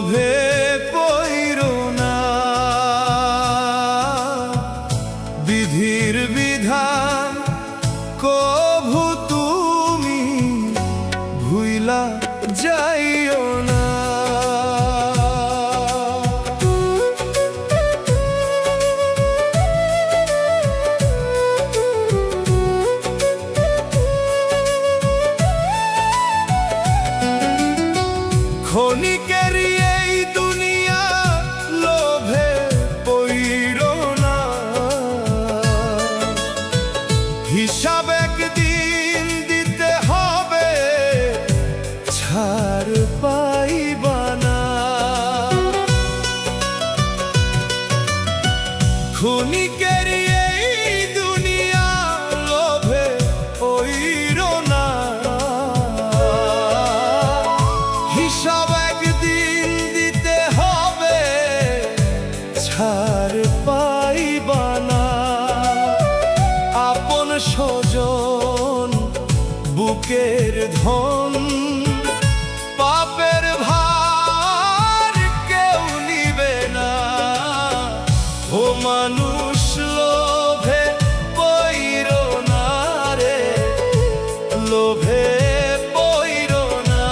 লোভে পইরো না, বিধির বিধান কভু তুমি ভুইলা যাইও না। ক্ষণিকের এই দুনিয়া লোভে পইরো না, হিসাব একদিন দিতে হবে, ছাড় পাইবা না। ক্ষণিকের এই দুনিয়া লোভে পইরো না, হিসাব একদিন দিতে হবে, ছাড় পাইবা না। আপন স্বজন বুকের ধন পাপের ভার কেউ নিবে না। ও মানুষ লোভে পইরো না রে, লোভে পইরো না,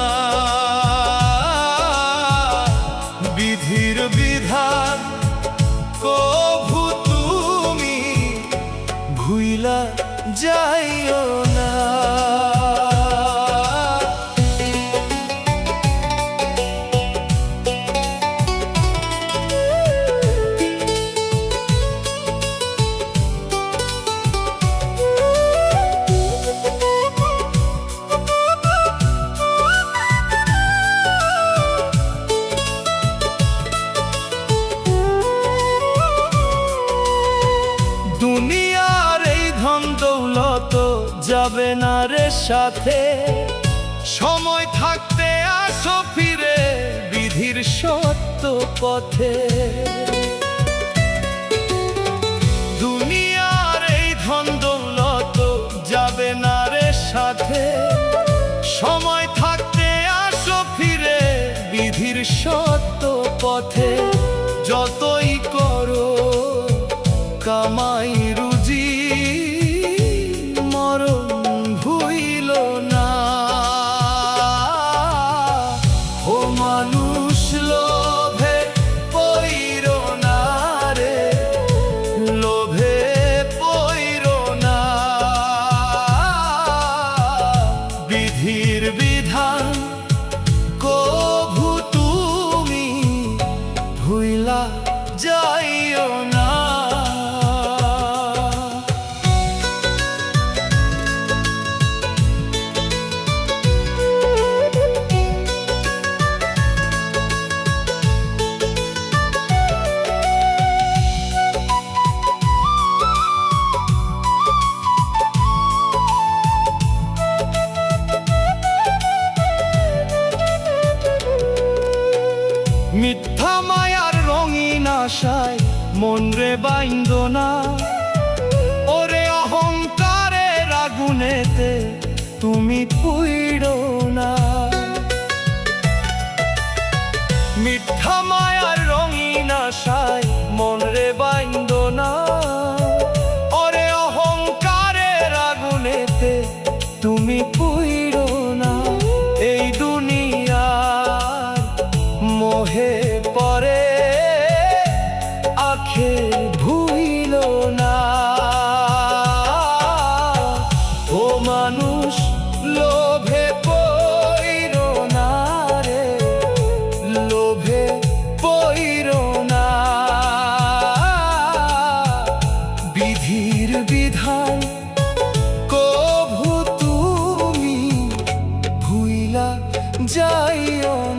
বিধির বিধান কভু তুমি ভুইলা যাইও না। দুনিয়ার এই ধন দৌলত যাবে না রে সাথে, সময় থাকতে আসো ফিরে বিধির সত্য পথে। দুনিয়ার এই ধন দৌলত যাবে না রে সাথে, সময় থাকতে আসো ফিরে বিধির সত্য পথে। যতই করো কামাই রুজি মরণ ভুইল না। ও মানুষ লোভে পইরো না রে, লোভে পইরো না, বিধির বিধান কভু তুমি ভুইলা যাইও না। মিথ্যা মায়ার রঙিন আশায় মন রে বাইন্দ না, ওরে অহংকারের আগুনেতে তুমি পুইড়ো না। মিথ্যা মায়ার রঙিন আশায় মন রে বাইন্দ না, ওরে অহংকারের আগুনেতে তুমি পুইড়ো না। এই দুনিয়ার মোহে পরে আখে ভুইল না। ও মানুষ লোভে পইরো না রে, লোভে পইরো না, বিধির বিধান কভু তুমি ভুইলা যাইও না।